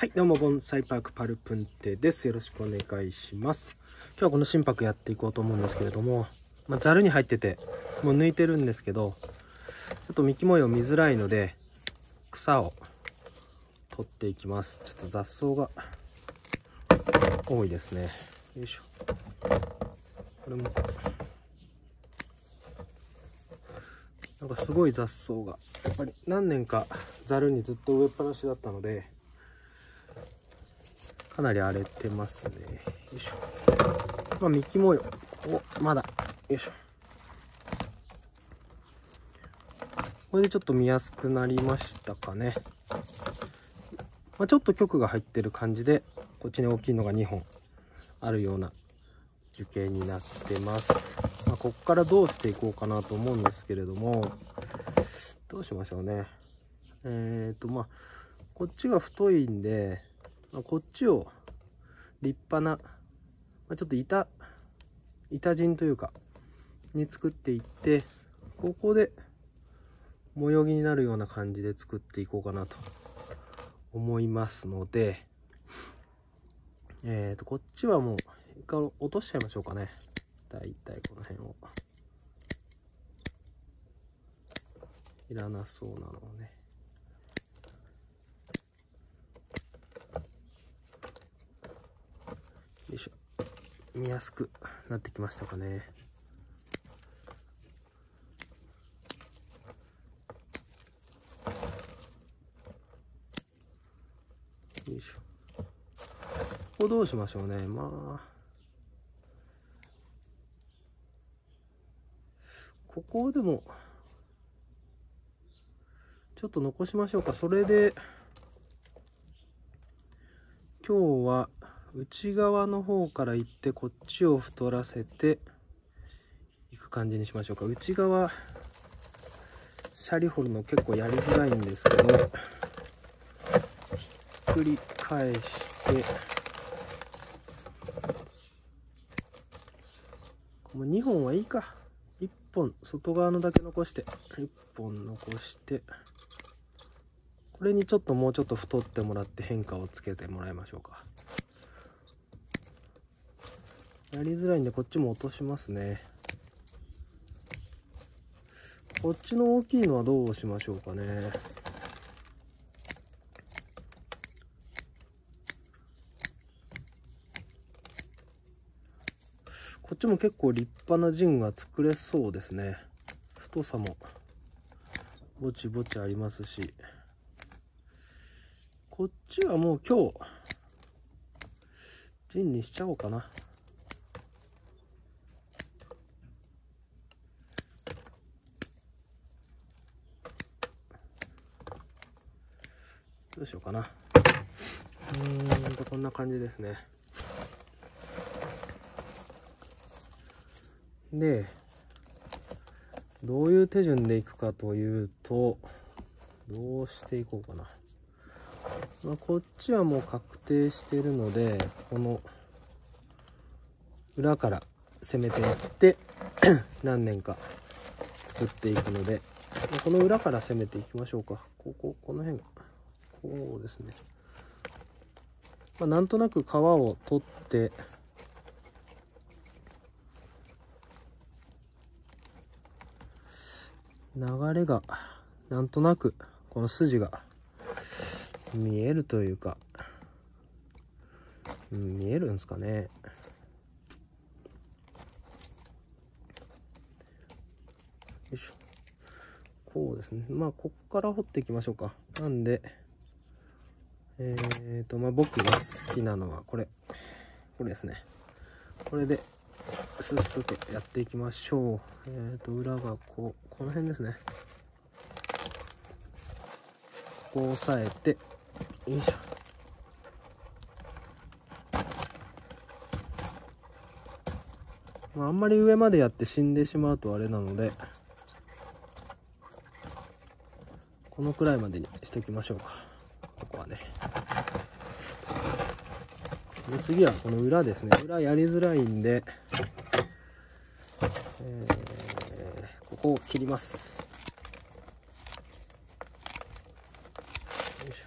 はい、どうも、盆栽パークパルプンテです。よろしくお願いします。今日はこの心拍やっていこうと思うんですけれども、ざるに入ってて、もう抜いてるんですけど、ちょっと幹模様見づらいので、草を取っていきます。ちょっと雑草が多いですね。よいしょ。これも、なんかすごい雑草が、やっぱり何年かざるにずっと植えっぱなしだったので、かなり荒れてますね。よいしょ。幹模様。まだ。よいしょ。これでちょっと見やすくなりましたかね。ちょっと極が入ってる感じで、こっちに大きいのが2本あるような樹形になってます。こっからどうしていこうかなと思うんですけれども、どうしましょうね。こっちが太いんで、こっちを立派な、ちょっと板陣というかに作っていって、ここで模様着になるような感じで作っていこうかなと思いますので、こっちはもう一回落としちゃいましょうかね。だいたいこの辺をいらなそうなのをね。よいしょ。見やすくなってきましたかね。よいしょ。ここどうしましょうね。ここでもちょっと残しましょうか。それで今日は内側の方から行ってこっちを太らせていく感じにしましょうか。内側シャリ掘るの結構やりづらいんですけど、ひっくり返してもう2本はいいか。1本外側のだけ残して1本残して、これにちょっともうちょっと太ってもらって変化をつけてもらいましょうか。やりづらいんでこっちも落としますね。こっちの大きいのはどうしましょうかね。こっちも結構立派な陣が作れそうですね。太さもぼちぼちありますし、こっちはもう今日陣にしちゃおうかな。どうしようかな。こんな感じですね。で、どういう手順でいくかというと、どうしていこうかな。こっちはもう確定しているので、この裏から攻めていって何年か作っていくので、この裏から攻めていきましょうか。この辺こうですね。なんとなく皮を取って流れがなんとなくこの筋が見えるというか、見えるんですかね。よいしょ。こうですね。こっから掘っていきましょうか。なんで僕が好きなのはこれですね。これでスッスッとやっていきましょう。裏がこの辺ですね。ここを押さえて、よいしょ。あんまり上までやって死んでしまうとあれなので、このくらいまでにしておきましょうか。ここはね。で、次はこの裏ですね。裏やりづらいんで、ここを切ります。よいし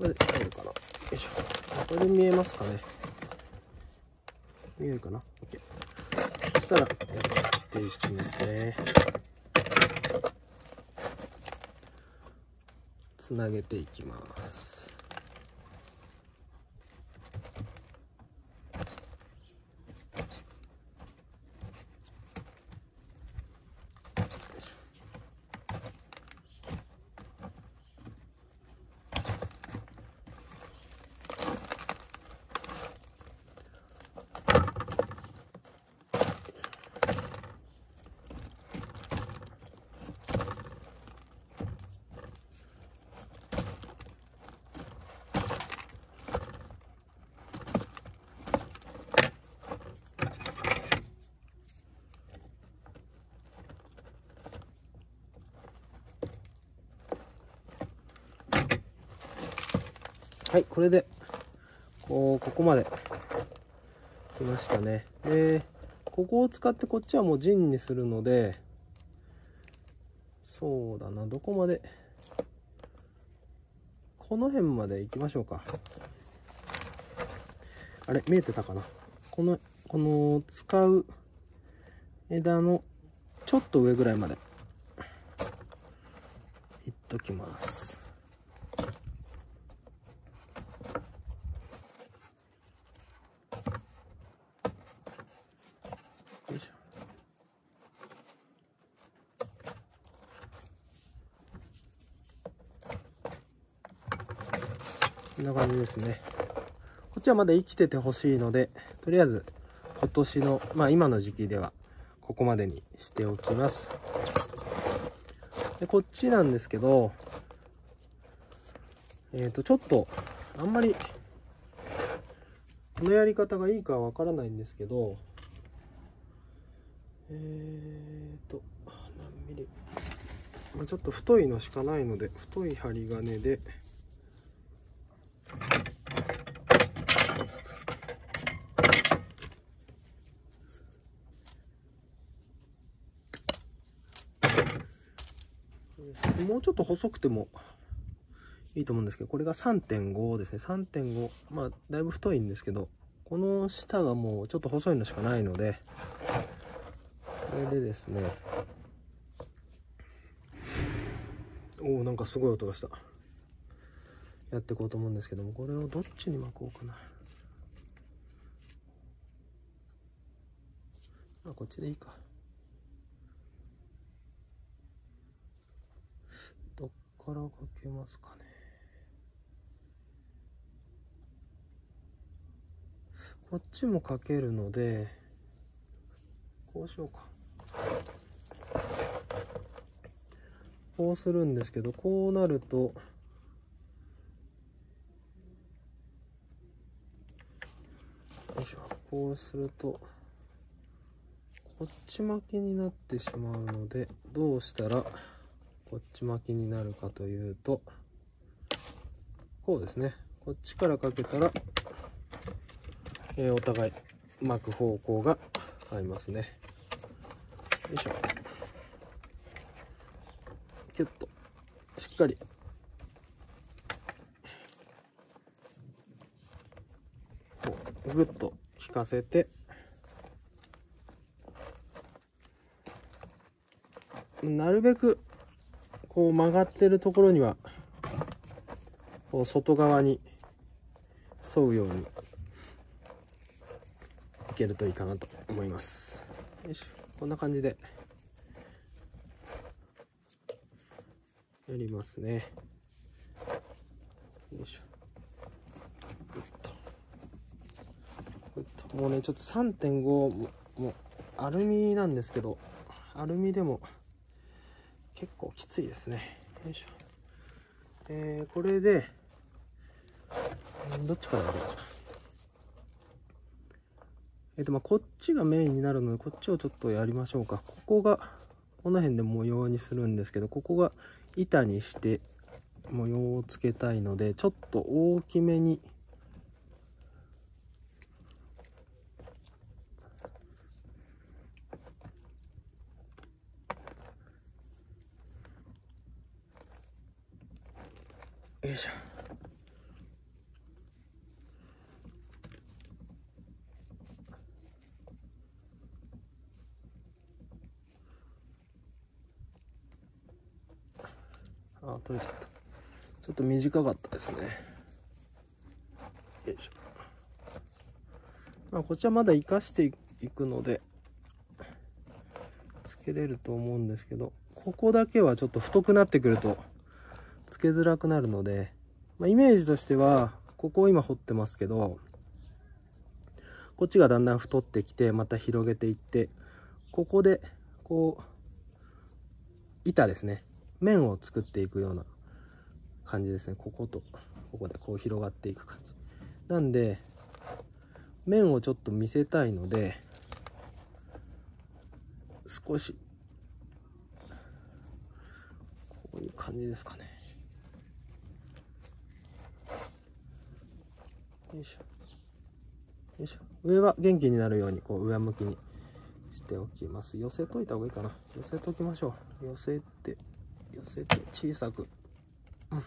これで入るかな。よいしょ。これで見えますかね。見えるかな。 OK。 そしたらやっていきますね。つなげていきます。はい、これでここまで来ましたね。でここを使ってこっちはもう陣にするので、そうだな、どこまで、この辺まで行きましょうか。あれ見えてたかな。この使う枝のちょっと上ぐらいまでいっときます。よいしょ。こんな感じですね。こっちはまだ生きててほしいので、とりあえず今年の今の時期ではここまでにしておきます。でこっちなんですけど、ちょっとあんまりこのやり方がいいかはわからないんですけど、何ミリ、ちょっと太いのしかないので、太い針金でもうちょっと細くてもいいと思うんですけど、これが 3.5 ですね。 3.5、だいぶ太いんですけど、この下がもうちょっと細いのしかないので、これでですね、おお、なんかすごい音がした。やっていこうと思うんですけども、これをどっちに巻こうかな。こっちでいいか。どっからかけますかね。こっちもかけるので、こうしようか。こうするんですけど、こうなると、よいしょ、こうするとこっち巻きになってしまうので、どうしたらこっち巻きになるかというと、こうですね。こっちからかけたら、お互い巻く方向が合いますね。よいしょ。キュッとしっかりこうグッと効かせて、なるべくこう曲がってるところにはこう外側に沿うようにいけるといいかなと思います。よいしょ、こんな感じでやりますね。よいしょ。もうね、ちょっと 3.5 もアルミなんですけど、アルミでも結構きついですね。よいしょ。これでどっちからやろうかな。こっちがメインになるので、こっちをちょっとやりましょうか。ここがこの辺で模様にするんですけど、ここが板にして模様をつけたいので、ちょっと大きめによいしょ。あ、取れちゃった。ちょっと短かったですね。よいしょ。まあ、こちらまだ活かしていくのでつけれると思うんですけど、ここだけはちょっと太くなってくるとつけづらくなるので、まあ、イメージとしてはここを今掘ってますけど、こっちがだんだん太ってきてまた広げていって、ここでこう板ですね、面を作っていくような感じですね。こことここでこう広がっていく感じなんで、面をちょっと見せたいので少しこういう感じですかね。よいしょよいしょ。上は元気になるようにこう上向きにしておきます。寄せといた方がいいかな。寄せときましょう。寄せて小さく、ま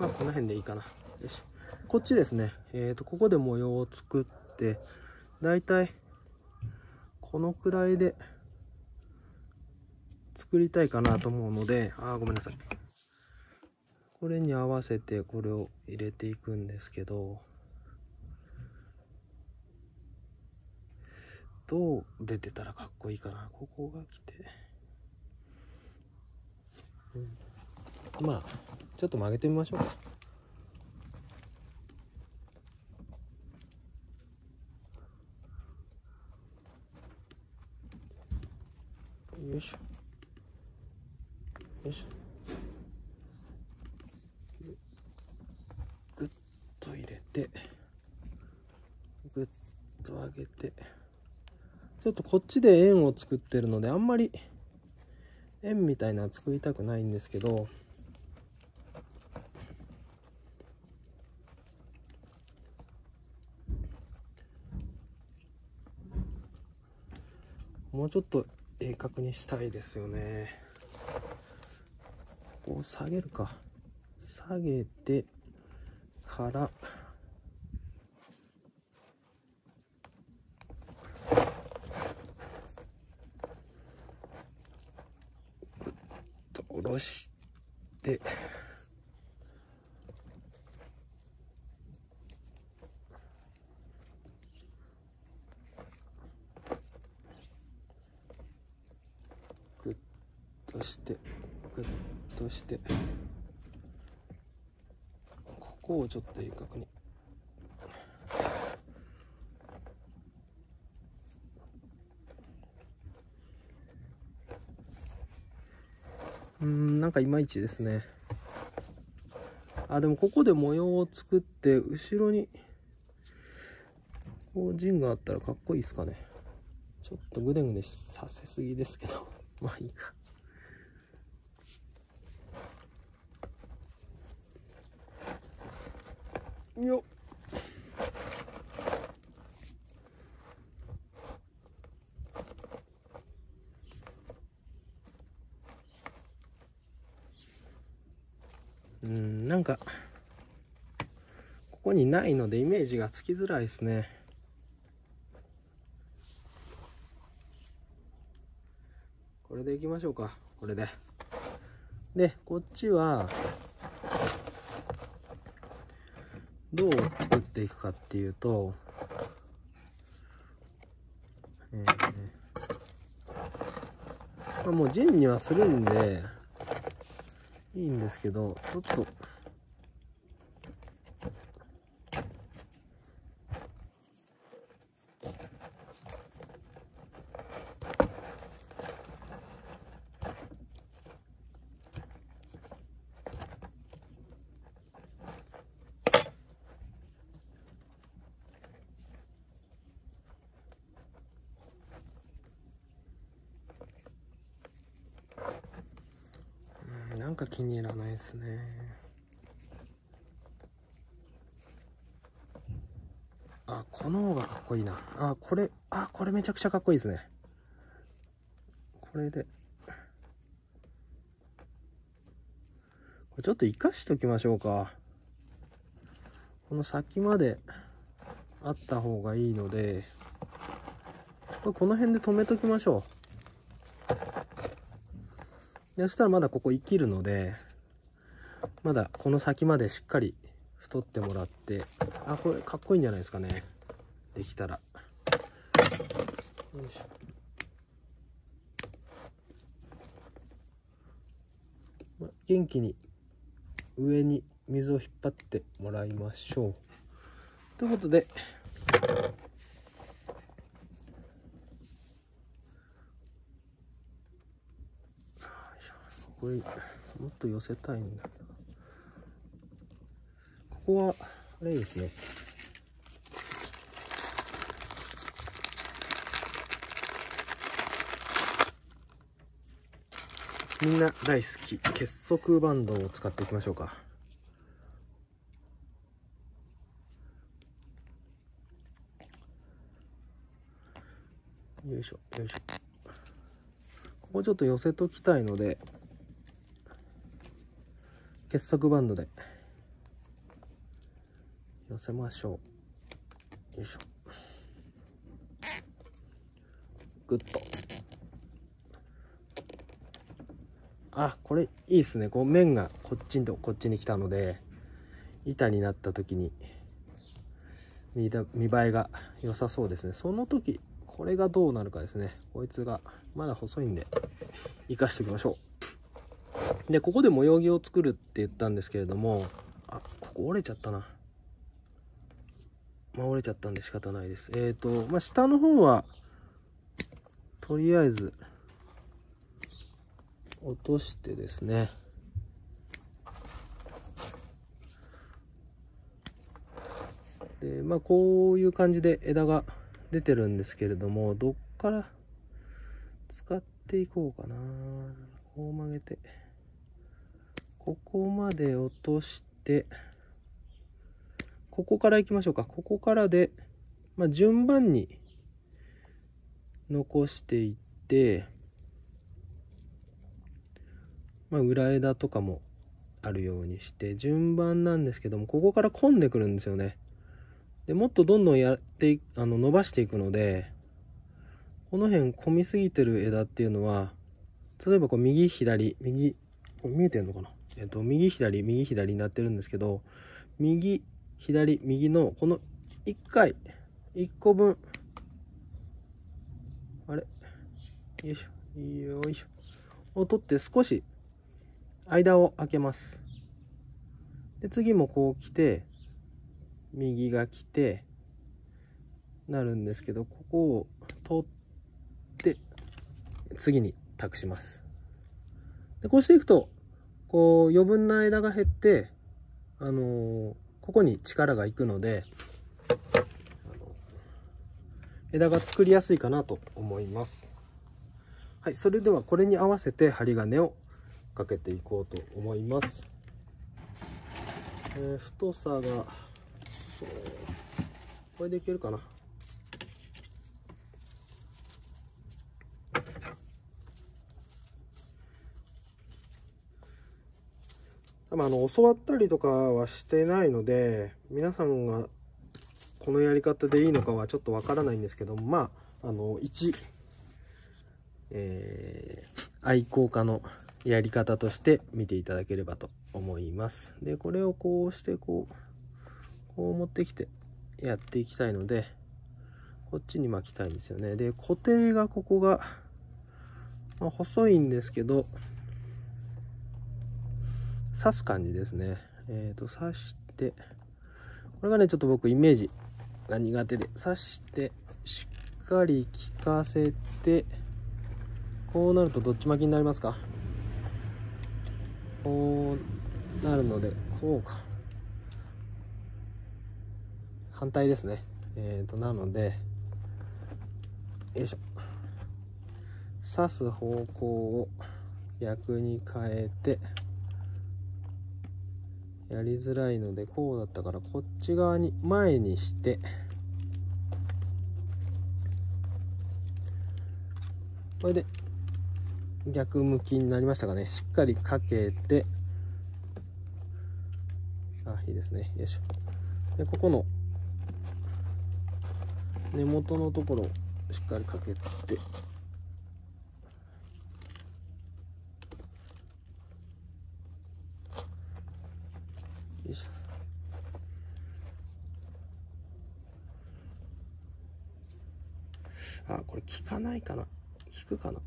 あこの辺でいいかな。よし、こっちですね。ここで模様を作って、だいたいこのくらいで作りたいかなと思うので、ごめんなさい。これに合わせてこれを入れていくんですけど、どう出てたらかっこいいかな。ここが来て、まあちょっと曲げてみましょうか。よいしょよいしょ。グッと入れてグッと上げて、ちょっとこっちで円を作ってるのであんまり円みたいなの作りたくないんですけど、もうちょっと鋭角にしたいですよね。ここを下げるか。下げてからぐっと下ろして、グッとしてグッとして、ここをちょっと鋭角に。なんかいまいちですね。でもここで模様を作って後ろにこう陣があったらかっこいいですかね。ちょっとグデグデさせすぎですけどまあいいか。よっ、なんかここにないのでイメージがつきづらいですね。これでいきましょうか。これでこっちはどう作っていくかっていうと、もう陣にはするんでいいんですけど、ちょっとなんか気に入らないですね。この方がかっこいいな。これめちゃくちゃかっこいいですね。これでこれちょっと生かしときましょうか。この先まであった方がいいので、この辺で止めときましょでそしたらまだここ生きるので、まだこの先までしっかり太ってもらって、これかっこいいんじゃないですかね、できたら。よいしょ。元気に上に水を引っ張ってもらいましょう。ということで、これもっと寄せたいんだけど、ここはあれですね、みんな大好き結束バンドを使っていきましょうか。よいしょよいしょ。ここちょっと寄せときたいので、結束バンドで寄せましょう。よいしょ。グッと。これいいですね。こう面がこっちとこっちに来たので、板になった時に見栄えが良さそうですね。その時これがどうなるかですね。こいつがまだ細いんで生かしておきましょう。でここで模様着を作るって言ったんですけれども、ここ折れちゃったな。折れちゃったんで仕方ないです。下の方はとりあえず落としてですね、でこういう感じで枝が出てるんですけれども、どっから使っていこうかな。こう曲げてここまで落として、ここからいきましょうか。ここからで、順番に残していって、裏枝とかもあるようにして順番なんですけども、ここから混んでくるんですよね。でもっとどんどん伸ばしていくので、この辺混みすぎてる枝っていうのは、例えばこう右左右、これ見えてるのかな、右左右左になってるんですけど、右左右のこの1回1個分、よいしょよいしょを取って少し間を空けます。で次もこう来て右が来てなるんですけど、ここを取って次に託します。でこうしていくとこう余分な枝が減って、ここに力がいくので、枝が作りやすいかなと思います。はい、それではこれに合わせて針金をかけていこうと思います。太さがこれでいけるかな。教わったりとかはしてないので、皆さんがこのやり方でいいのかはちょっとわからないんですけども、一愛好家のやり方として見ていただければと思います。でこれをこうしてこう持ってきてやっていきたいので、こっちに巻きたいんですよね。で固定がここが、細いんですけど刺す感じですね。刺して、これがねちょっと僕イメージが苦手で、刺してしっかり効かせて、こうなるとどっち巻きになりますか。こうなるので、こうか、反対ですね。なのでよいしょ、刺す方向を逆に変えて、やりづらいのでこうだったからこっち側に前にして、これで逆向きになりましたかね。しっかりかけて、いいですね。よいしょ。でここの根元のところをしっかりかけて、あ、これ効かないかな、効くかな。よ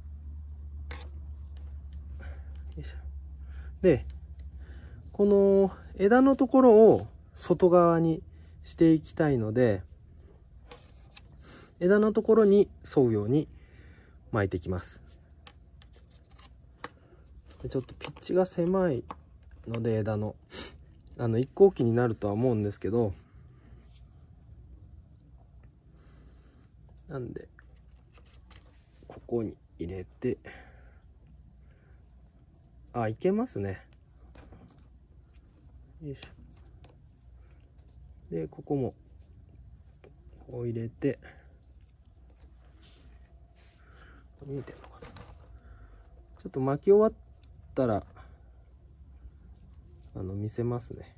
いしょ。でこの枝のところを外側にしていきたいので、枝のところに沿うように巻いていきます。でちょっとピッチが狭いので、枝の一個置きになるとは思うんですけど、なんでここに入れて、あ、いけますね。よいしょ。でここもこう入れて、見えてるのかな。ちょっと巻き終わったら見せますね。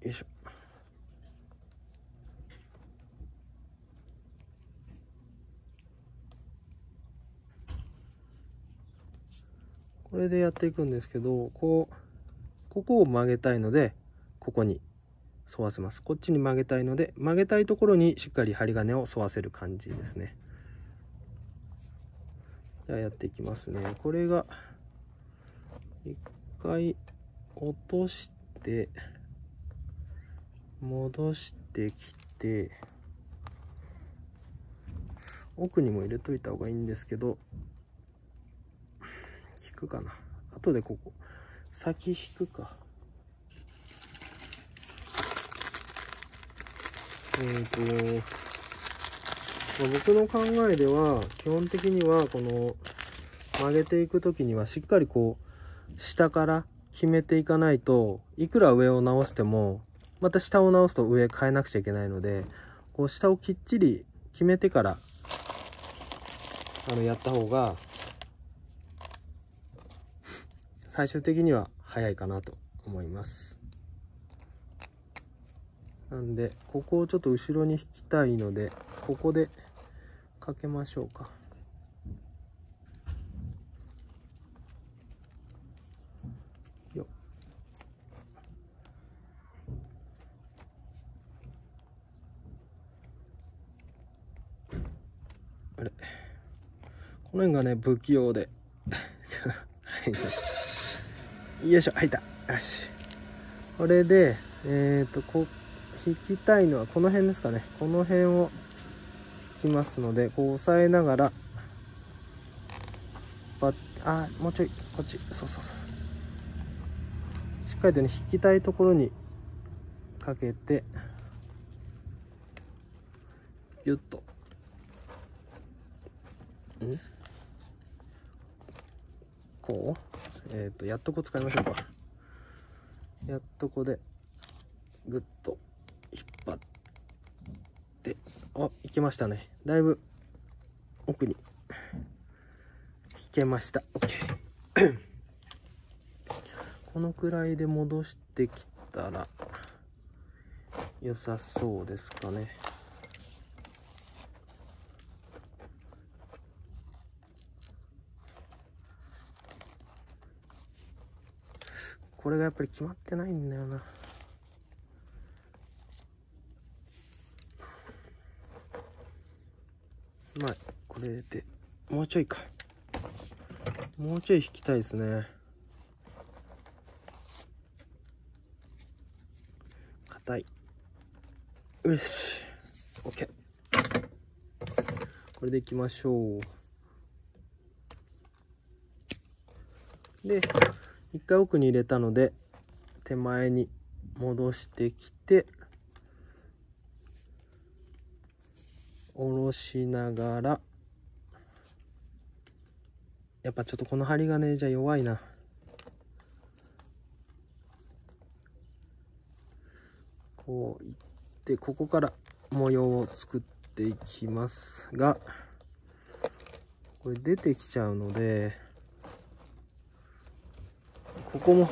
よいしょ。これでやっていくんですけど、ここを曲げたいのでここに沿わせます。こっちに曲げたいので、曲げたいところにしっかり針金を沿わせる感じですね。じゃあやっていきますね。これが一回落として戻してきて、奥にも入れといた方がいいんですけど、引くかな。後でここ先引くか。僕の考えでは基本的にはこの曲げていく時にはしっかりこう下から決めていかないと、いくら上を直してもまた下を直すと上変えなくちゃいけないので、こう下をきっちり決めてからやった方が最終的には早いかなと思います。なんでここをちょっと後ろに引きたいので、ここでかけましょうか。よっ。あれ、この辺がね不器用でよいしょ、入った。よし。これで引きたいのはこの辺ですかね。この辺を引きますので、こう押さえながら引っ張って、あ、もうちょいこっち、そうそうそう、しっかりとね引きたいところにかけてギュッと、こうやっとこ使いましょうか。やっとこでグッと引っ張って、あ、いけましたね。だいぶ奥に引けました。 OK このくらいで戻してきたら良さそうですかね。これがやっぱり決まってないんだよな。まあこれでもうちょいか、もうちょい引きたいですね。硬い。よし OK、 これでいきましょう。で一回奥に入れたので手前に戻してきて下ろしながら、やっぱちょっとこの針金じゃ弱いな。こういってここから模様を作っていきますが、これ出てきちゃうのでここも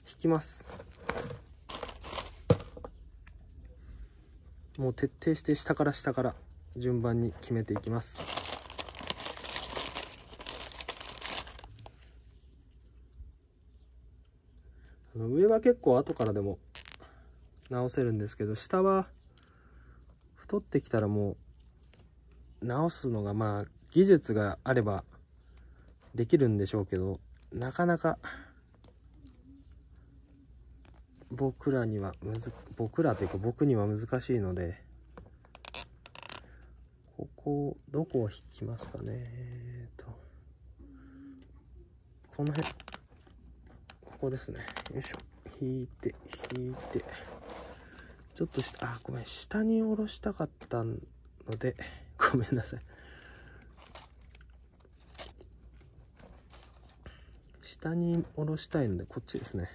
引きます。もう徹底して下から下から順番に決めていきます。上は結構後からでも直せるんですけど、下は太ってきたらもう直すのがまあ技術があればできるんでしょうけど、なかなか僕らには僕らというか僕には難しいので、ここどこを引きますかね。この辺、ここですね。よいしょ。引いてちょっとごめん、下に下ろしたかったのでごめんなさい。下に下ろしたいのでこっちですね、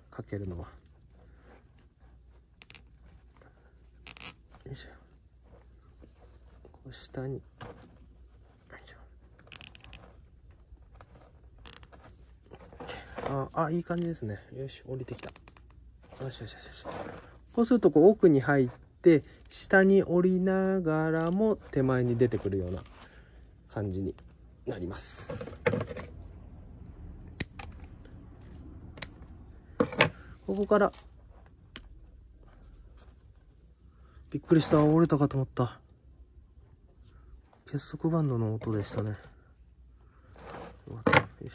かけるのは。よいしょ。こう下に、よいしょ。いい感じですね。よし、降りてきた。よしよしよしよし。こうするとこう奥に入って下に降りながらも手前に出てくるような感じになります。ここからびっくりした、折れたかと思った。結束バンドの音でしたね。よし、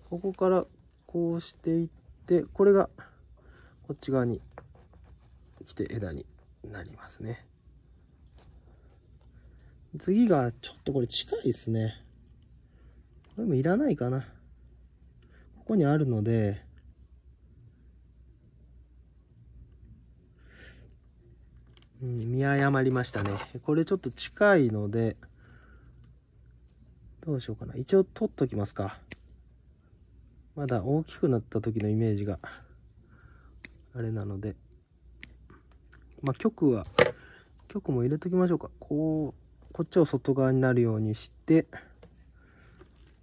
ここからこうしていって、これがこっち側に来て枝になりますね。次がちょっとこれ近いですね。これもいらないかな。ここにあるので、見誤りましたね。これちょっと近いので、どうしようかな。一応取っときますか。まだ大きくなった時のイメージがあれなので、まあ曲も入れときましょうか。こっちを外側になるようにして、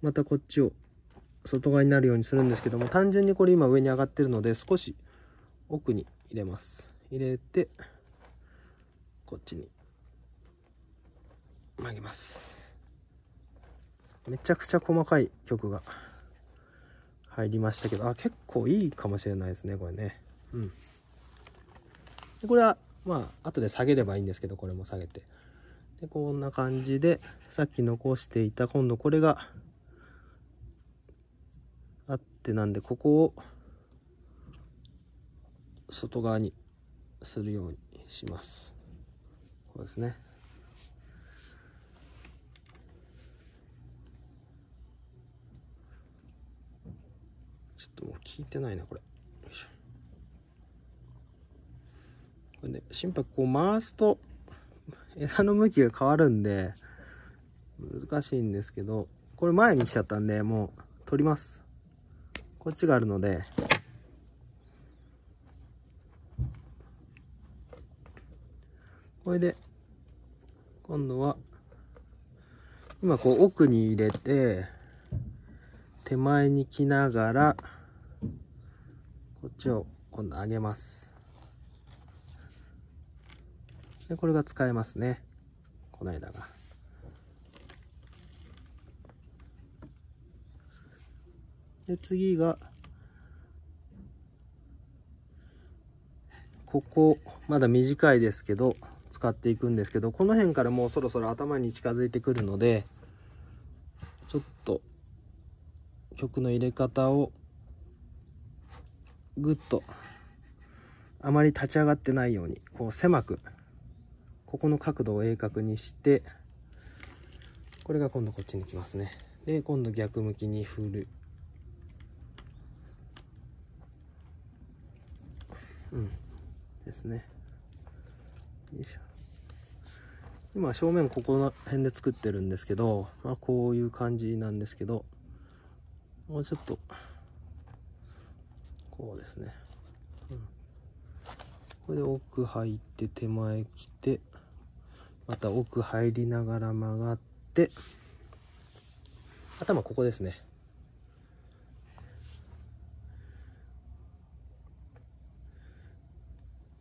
またこっちを外側になるようにするんですけども、単純にこれ今上に上がってるので少し奥に入れます。入れてこっちに曲げます。めちゃくちゃ細かい曲が入りましたけど、結構いいかもしれないですねこれね。でこれはまあ後で下げればいいんですけど、これも下げて、でこんな感じでさっき残していた、今度これがあってなんで、ここを外側にするようにします。こうですね。ちょっともう効いてないなこれ。よいしょ。これね、心拍こう回すと枝の向きが変わるんで難しいんですけど、これ前に来ちゃったんでもう取ります。こっちがあるので、これで今度は今こう奥に入れて手前に来ながらこっちを今度上げます。でこれが使えますね、この枝が。で次がここまだ短いですけど使っていくんですけど、この辺からもうそろそろ頭に近づいてくるので、ちょっと曲の入れ方をグッとあまり立ち上がってないようにこう狭く、ここの角度を鋭角にして、これが今度こっちに来ますね。で今度逆向きに振る。ですね。よいしょ。今正面ここの辺で作ってるんですけど、こういう感じなんですけど、もうちょっとこうですね。これで奥入って手前来て、また奥入りながら曲がって、頭ここですね。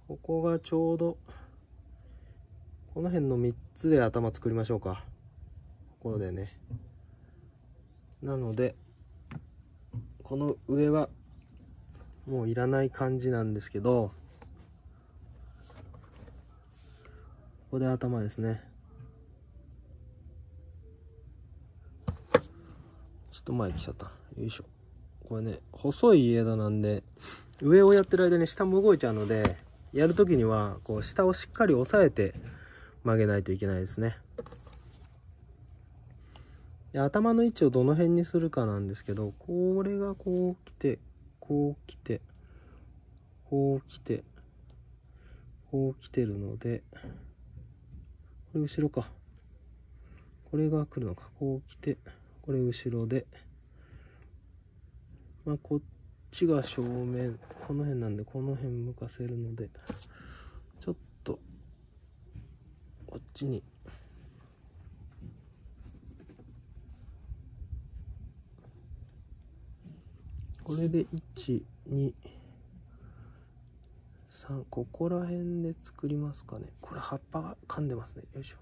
ここがちょうどこの辺の3つで頭作りましょうか。ここでね。なのでこの上はもういらない感じなんですけど、ここで頭ですね。ちょっと前来ちゃった。よいしょ。これね、細い枝なんで、上をやってる間に下も動いちゃうので、やるときにはこう下をしっかり押さえて曲げないといけないですね。で、頭の位置をどの辺にするかなんですけど、これがこう来て、こう来て、こう来て、こう来てるので、これ後ろか。これが来るのか。こう来て、これ後ろで、まあ、こっちが正面、この辺なんで、この辺向かせるので、ちょっと、こっちに、これで1、2、3、ここら辺で作りますかね。これ葉っぱが噛んでますね。よいしょ。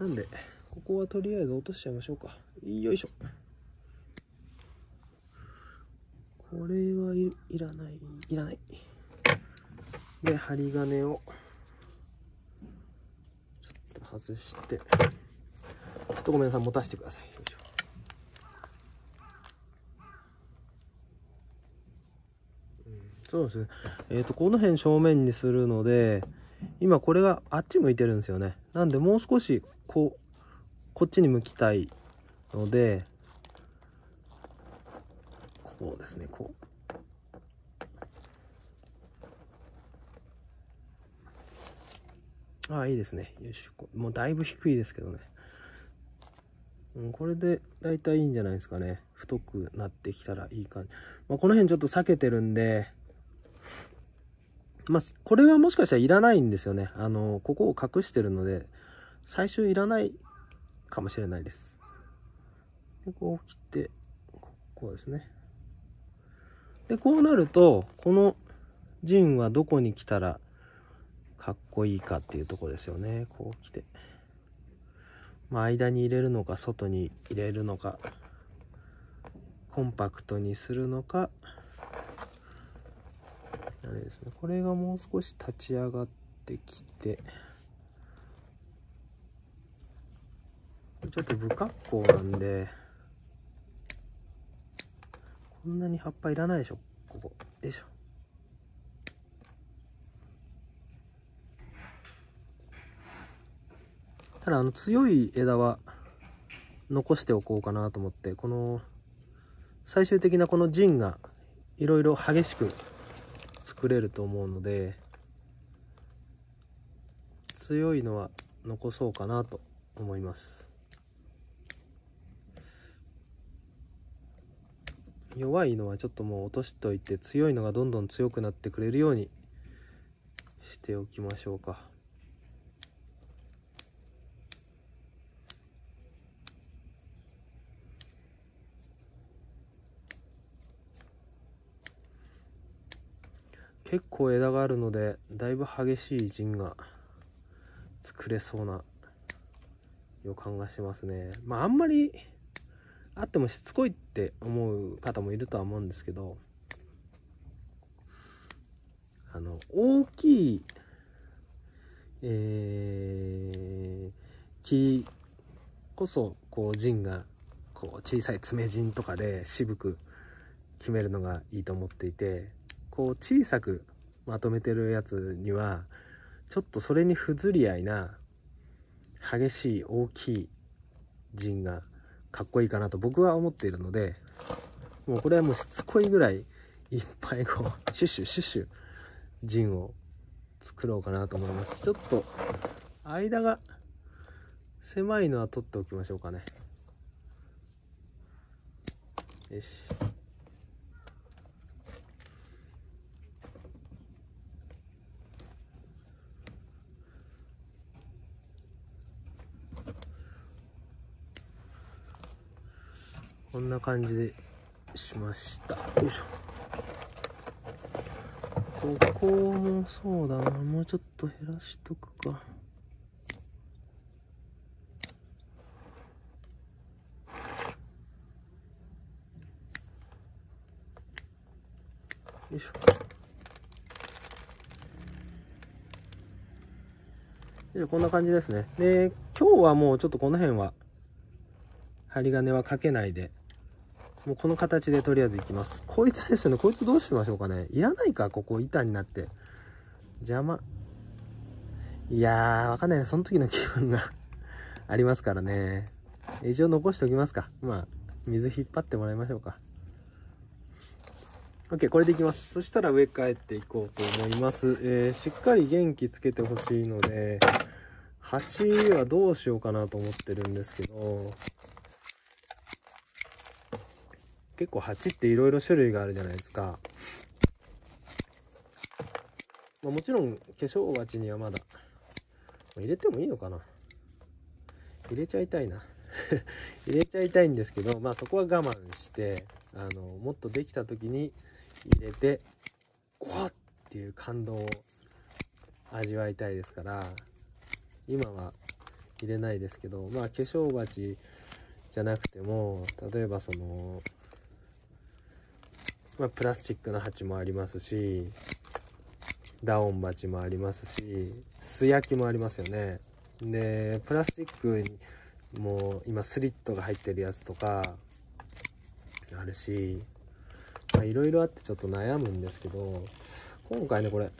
なんで、ここはとりあえず落としちゃいましょうか。よいしょ。これはいらない、いらない。で、針金をちょっと外して、ちょっとごめんなさい、持たせてください。よいしょ。そうですね。この辺正面にするので、今これがあっち向いてるんですよね。なんでもう少しこっちに向きたいので、こうですね、こう。ああ、いいですね。よいしょ。もうだいぶ低いですけどね。これでだいたいいいんじゃないですかね。太くなってきたらいい感じ。まあ、この辺ちょっと避けてるんで、まあ、これはもしかしたらいらないんですよね。ここを隠してるので、最初いらないかもしれないです。で、こう切って、こうですね。で、こうなると、この陣はどこに来たらかっこいいかっていうところですよね。こう来て。まあ、間に入れるのか、外に入れるのか、コンパクトにするのか、あれですね。これがもう少し立ち上がってきて、ちょっと不格好なんで、こんなに葉っぱいらないでしょ、ここ。よいしょ。ただ強い枝は残しておこうかなと思って、この最終的なこの陣がいろいろ激しく作れると思うので、強いのは残そうかなと思います。弱いのはちょっともう落としといて、強いのがどんどん強くなってくれるようにしておきましょうか。結構枝があるので、だいぶ激しい陣が作れそうな予感がしますね。まああんまりあってもしつこいって思う方もいるとは思うんですけど、大きい、木こそこう陣がこう小さい爪陣とかで渋く決めるのがいいと思っていて、こう小さくまとめてるやつにはちょっとそれに不釣り合いな激しい大きい陣がかっこいいかなと僕は思っているので、もうこれはもうしつこいぐらいいっぱいこうシュッシュシュッシュ陣を作ろうかなと思います。ちょっと間が狭いのは取っておきましょうかね。よし。こんな感じでしました。よいしょ。ここもそうだな、もうちょっと減らしとくか。よいしょ。こんな感じですね。で、今日はもうちょっとこの辺は針金はかけないで、もうこの形でとりあえずいきます。こいつですよね。こいつどうしましょうかね。いらないか、ここ板になって邪魔。いやー、わかんないね。その時の気分がありますからね。一応残しておきますか。まあ水引っ張ってもらいましょうか。 OK、 これでいきます。そしたら植え替えていこうと思います。しっかり元気つけてほしいので、鉢はどうしようかなと思ってるんですけど、結構鉢っていろいろ種類があるじゃないですか。もちろん化粧鉢にはまだ入れてもいいのかな。入れちゃいたいな入れちゃいたいんですけど、まあそこは我慢してもっとできた時に入れて、わっっていう感動を味わいたいですから、今は入れないですけど、まあ化粧鉢じゃなくても、例えばそのプラスチックの鉢もありますし、ダオン鉢もありますし、素焼きもありますよね。でプラスチックにも今スリットが入ってるやつとかあるし、いろいろあってちょっと悩むんですけど、今回ねこれ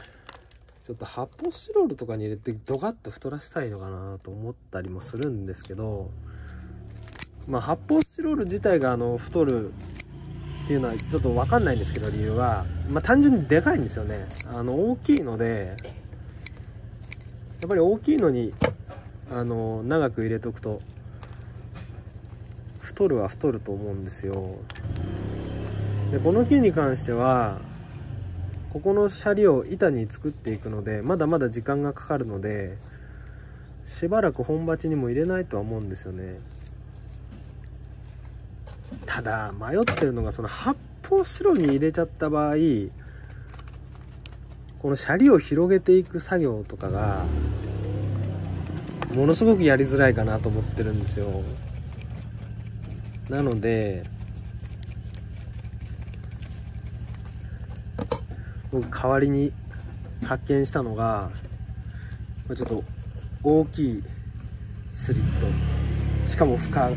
ちょっと発泡スチロールとかに入れてドカッと太らせたいのかなと思ったりもするんですけど、発泡スチロール自体が太るっていうのはちょっと分かんないんですけど、理由は単純にでかいんですよね。大きいので、やっぱり大きいのに長く入れとくと太るは太ると思うんですよ。でこの木に関してはここのシャリを板に作っていくので、まだまだ時間がかかるので、しばらく本鉢にも入れないとは思うんですよね。ただ迷ってるのが、その発泡スチロールに入れちゃった場合、このシャリを広げていく作業とかがものすごくやりづらいかなと思ってるんですよ。なので僕代わりに発見したのが、ちょっと大きいスリット、しかも深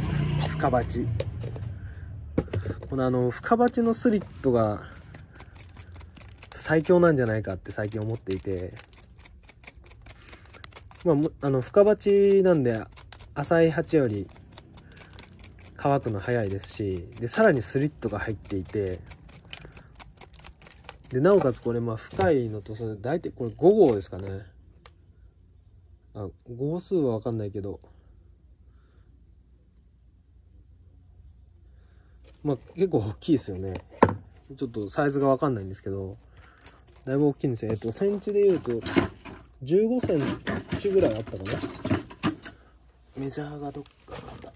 鉢。この深鉢のスリットが最強なんじゃないかって最近思っていて、深鉢なんで浅い鉢より乾くの早いですし、でさらにスリットが入っていて、でなおかつこれ深いのと、それ大体これ5号ですかね。号数は分かんないけど、結構大きいですよね。ちょっとサイズが分かんないんですけど、だいぶ大きいんですよ。センチでいうと15センチぐらいあったかな。メジャーがどっかなんだ。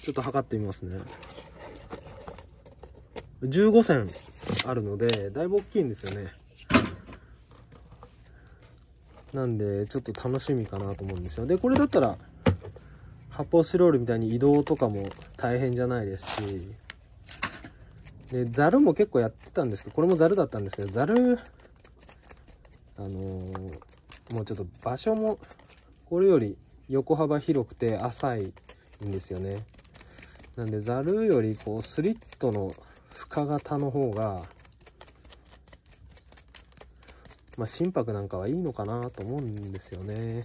ちょっと測ってみますね。15センあるのでだいぶ大きいんですよね。なんでちょっと楽しみかなと思うんですよ。でこれだったら発泡スチロールみたいに移動とかも大変じゃないですし、でザルも結構やってたんですけど、これもザルだったんですけど、ザルもうちょっと場所もこれより横幅広くて浅いんですよね。なんでザルよりこうスリットの深型の方が心拍なんかはいいのかなと思うんですよね。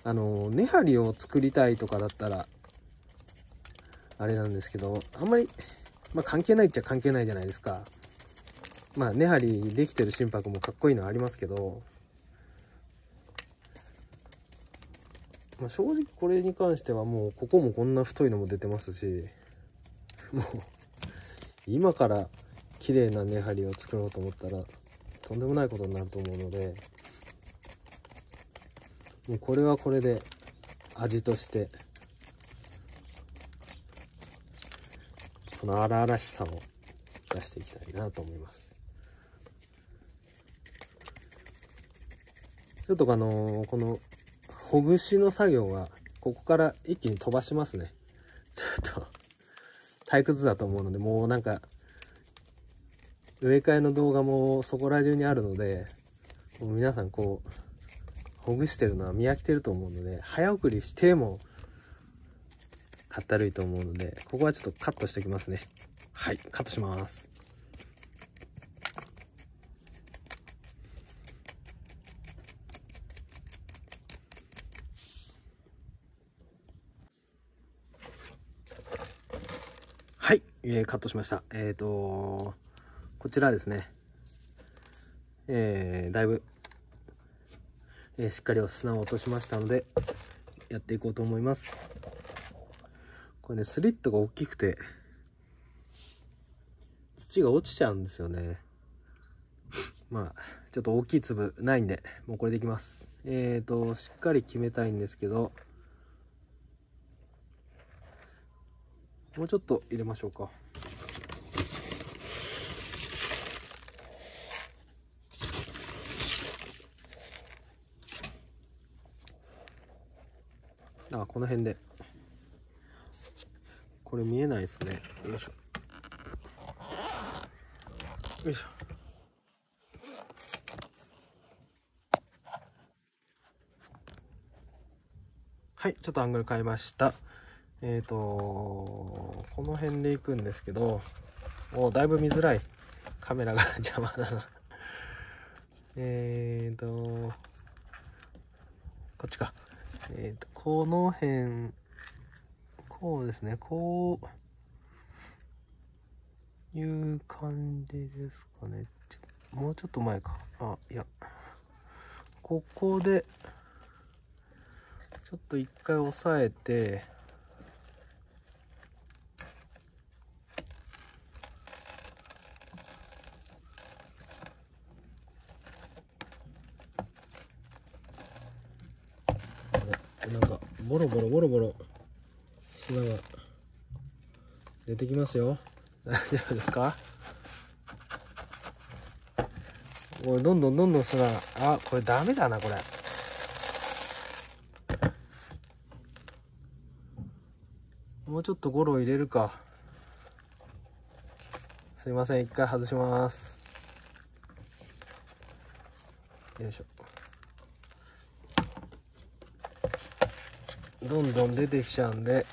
根張りを作りたいとかだったらあれなんですけど、あんまり、関係ないっちゃ関係ないじゃないですか。根張りできてる心拍もかっこいいのはありますけど、正直これに関してはもうここもこんな太いのも出てますし、もう今から綺麗な根張りを作ろうと思ったらとんでもないことになると思うので、もうこれはこれで味としてこの荒々しさを出していきたいなと思います。ちょっとこのほぐしの作業がここから一気に飛ばしますね。ちょっと退屈だと思うので、もうなんか植え替えの動画もそこら中にあるので、もう皆さんこうほぐしてるのは見飽きてると思うので、早送りしてもかったるいと思うので、ここはちょっとカットしておきますね。はい、カットします。はい、カットしました。こちらですね、だいぶ、しっかり砂を落としましたので、やっていこうと思います。これね、スリットが大きくて、土が落ちちゃうんですよね。まあ、ちょっと大きい粒ないんで、もうこれでいきます。しっかり決めたいんですけど、もうちょっと入れましょうか。あ、この辺で。これ見えないですね。よいしょ。よいしょ。はい、ちょっとアングル変えました。この辺で行くんですけど、だいぶ見づらい。カメラが邪魔だな。こっちか。この辺、こうですね、こういう感じですかね。もうちょっと前か。あ、いや。ここで、ちょっと一回押さえて、なんかボロボロ砂が出てきますよ。大丈夫ですか？これどんどん砂が、あ、これダメだな、これ。もうちょっとゴロ入れるか。すいません、一回外します。よいしょ。どんどん出てきちゃうんで、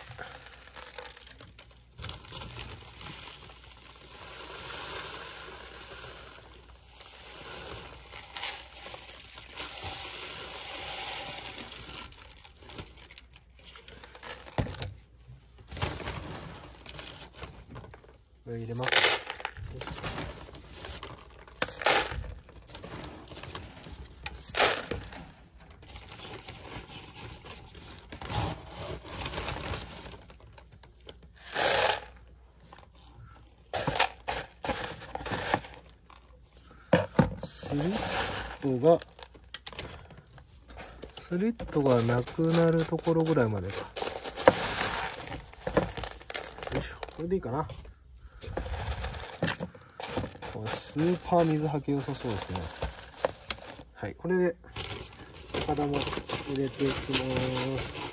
これ入れます。スリットがなくなるところぐらいまでか。よいしょ、これでいいかな。これスーパー水はけ良さそうですね。はい、これで高玉入れていきます。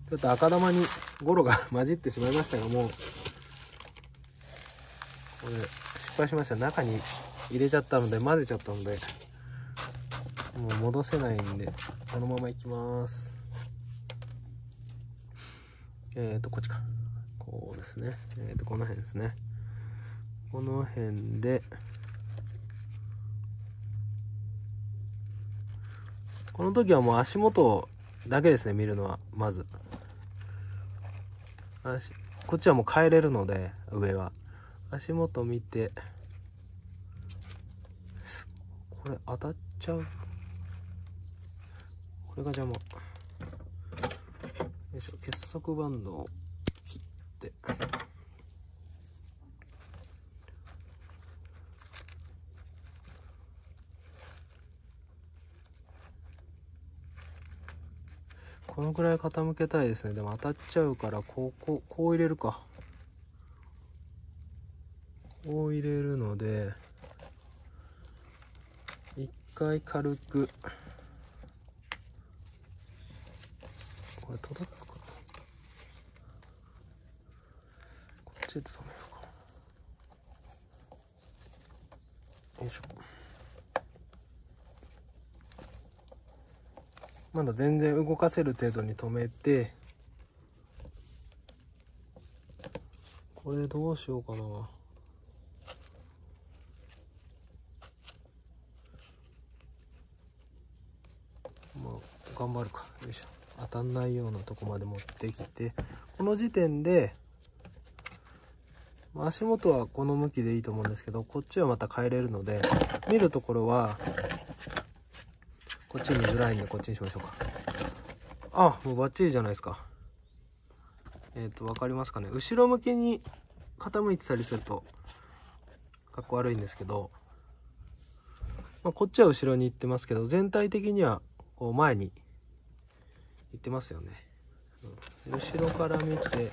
ちょっと赤玉にゴロが混じってしまいましたが、もうこれ失敗しました。中に入れちゃったので、混ぜちゃったのでもう戻せないんで、このままいきます。こっちか。こうですね。この辺ですね。この辺で、この時はもう足元だけですね、見るのは。まずこっちはもう変えれるので、上は足元見て、これ当たっちゃう。これが邪魔。よいしょ、結束バンドを切って、ここのくらい傾けたいですね。でも当たっちゃうからこう入れるか。こう入れるので一回軽く、これ届くかな。こっちで止めようか。よいしょ。まだ全然動かせる程度に止めて、これどうしようかな。まあ頑張るか。よいしょ。当たんないようなとこまで持ってきて、この時点で足元はこの向きでいいと思うんですけど、こっちはまた変えれるので、見るところはこっち見づらいんでこっちにしましょうか。あ、もうバッチリじゃないですか。わかりますかね。後ろ向きに傾いてたりするとかっこ悪いんですけど、まあ、こっちは後ろに行ってますけど、全体的にはこう前に行ってますよね。後ろから見て、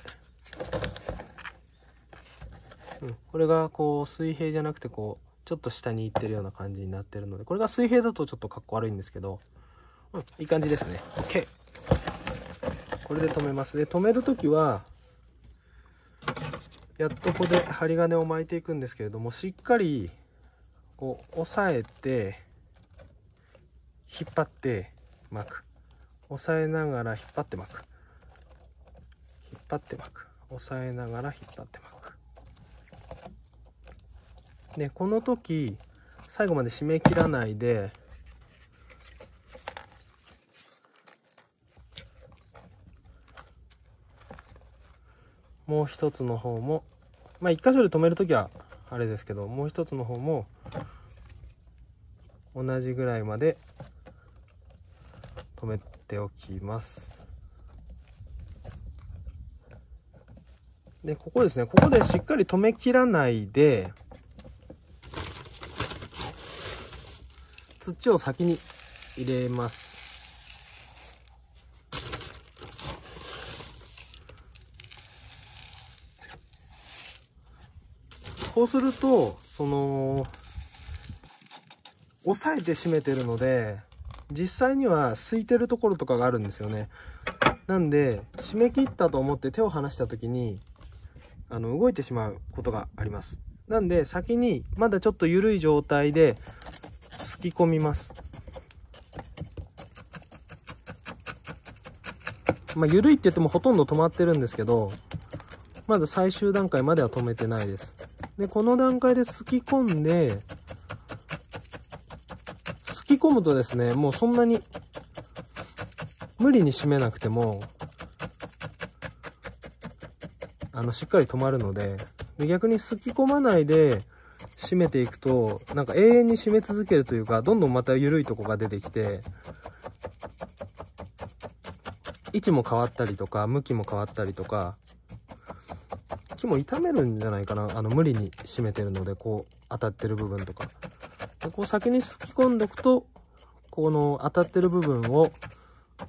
これがこう水平じゃなくてこうちょっと下に行ってるような感じになってるので、これが水平だとちょっとかっこ悪いんですけど、いい感じですね。 OK。 これで止めます。で止める時はやっとここで針金を巻いていくんですけれども、しっかりこう押さえて引っ張って巻く、押さえながら引っ張って巻く、引っ張って巻く、押さえながら引っ張って巻く。でこの時最後まで締め切らないで、もう一つの方も、まあ一箇所で止める時はあれですけど、もう一つの方も同じぐらいまで止めておきます。でここですね、ここでしっかり止めきらないで土を先に入れます。こうすると押さえて締めてるので、実際には空いてるところとかがあるんですよね。なんで締め切ったと思って手を離した時に動いてしまうことがあります。なんで先にまだちょっと緩い状態ですき込みます。まあ緩いって言ってもほとんど止まってるんですけど、まだ最終段階までは止めてないです。でこの段階ですき込んで、すき込むとですね、もうそんなに無理に締めなくてもしっかり止まるので、逆にすき込まないで締めていくとなんか永遠に締め続けるというか、どんどんまた緩いとこが出てきて、位置も変わったりとか向きも変わったりとか、木も傷めるんじゃないかな、無理に締めてるので、こう当たってる部分とかでこう先にすき込んでおくと、この当たってる部分を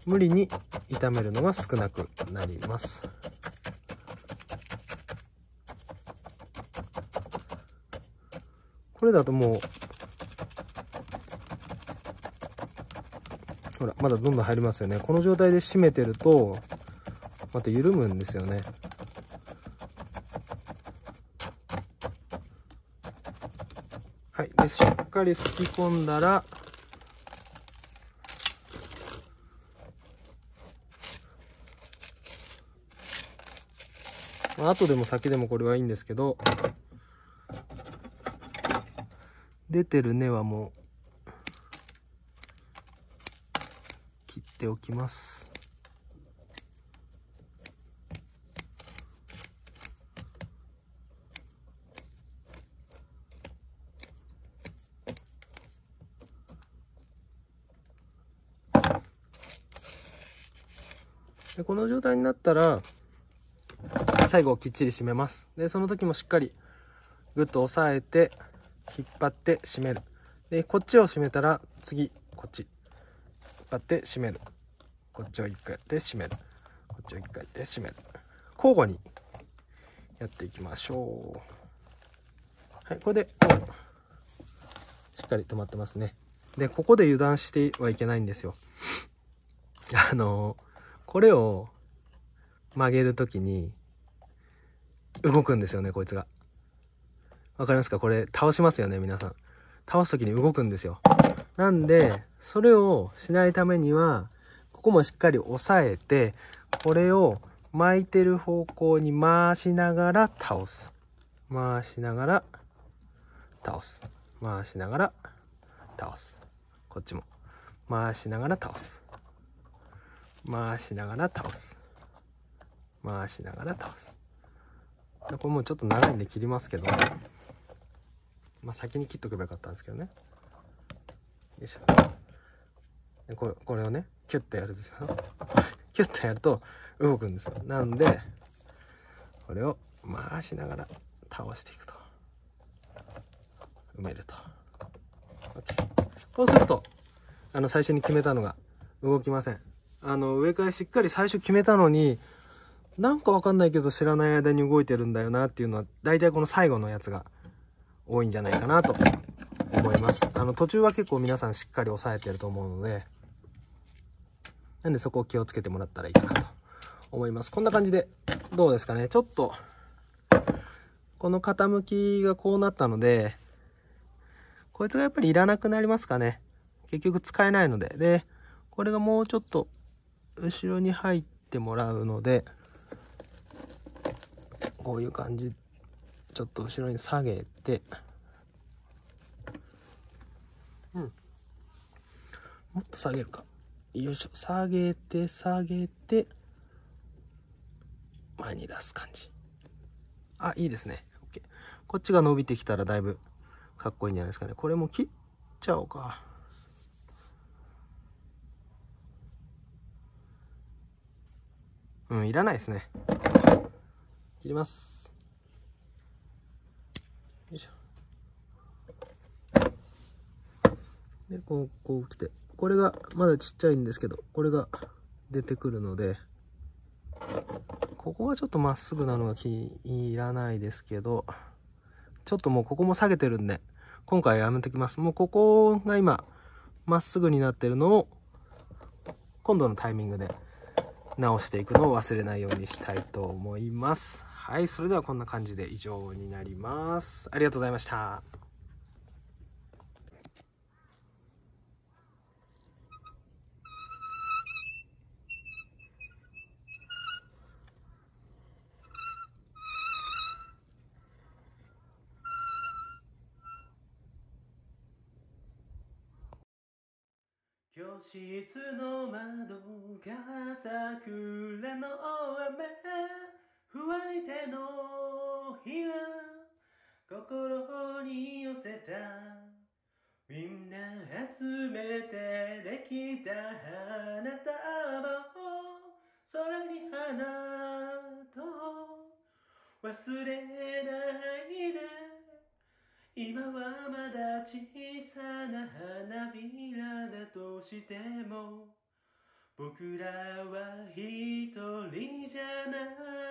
無理に傷めるのが少なくなります。これだともうほらまだどんどん入りますよね。この状態で締めてるとまた緩むんですよね。はい、でしっかり吹き込んだら、後でも先でもこれはいいんですけど、出てる根はもう切っておきます。でこの状態になったら最後きっちり締めます。でその時もしっかりグッと押さえて引っ張って締める。でこっちを締めたら次こっち引っ張って締める。こっちを1回やって閉める、こっちを1回やって閉める、交互にやっていきましょう。はい、これでしっかり止まってますね。でここで油断してはいけないんですよ。これを曲げるときに動くんですよね、こいつが。わかりますか？これ倒しますよね、皆さん。倒すときに動くんですよ。なんでそれをしないためにはここもしっかり押さえて、これを巻いてる方向に回しながら倒す、回しながら倒す、回しながら倒す、こっちも回しながら倒す、回しながら倒す、回しながら倒す。これもうちょっと長いんで切りますけど、先に切っとけばよかったんですけどね。よいしょ。でこれをねキュッとやるんですよ。キュッとやると動くんですよ。なんでこれを回しながら倒していくと埋めると OK。 こうすると最初に決めたのが動きません。上からしっかり最初決めたのに、なんかわかんないけど知らない間に動いてるんだよなっていうのは、大体この最後のやつが多いんじゃないかなと思います。途中は結構皆さんしっかり押さえてると思うので、なんでそこを気をつけてもらったらいいかなと思います。こんな感じでどうですかね。ちょっとこの傾きがこうなったので、こいつがやっぱりいらなくなりますかね。結局使えないので。でこれがもうちょっと後ろに入ってもらうので、こういう感じ、ちょっと後ろに下げて、もっと下げるか、よいしょ、下げて下げて前に出す感じ。いいですね。 OK。 こっちが伸びてきたらだいぶかっこいいんじゃないですかね。これも切っちゃおうか。いらないですね。切ります。よいしょ。でこう来て、これがまだちっちゃいんですけど、これが出てくるので、ここはちょっとまっすぐなのがいらないですけど、ちょっともうここも下げてるんで今回やめときます。もうここが今まっすぐになってるのを今度のタイミングで直していくのを忘れないようにしたいと思います。はい、それではこんな感じで以上になります。ありがとうございました。教室の窓から桜の雨、ふわり手のひら心に寄せた、みんな集めてできた花束を空に花と忘れないで、今はまだ小さな花びらだとしても僕らは一人じゃない。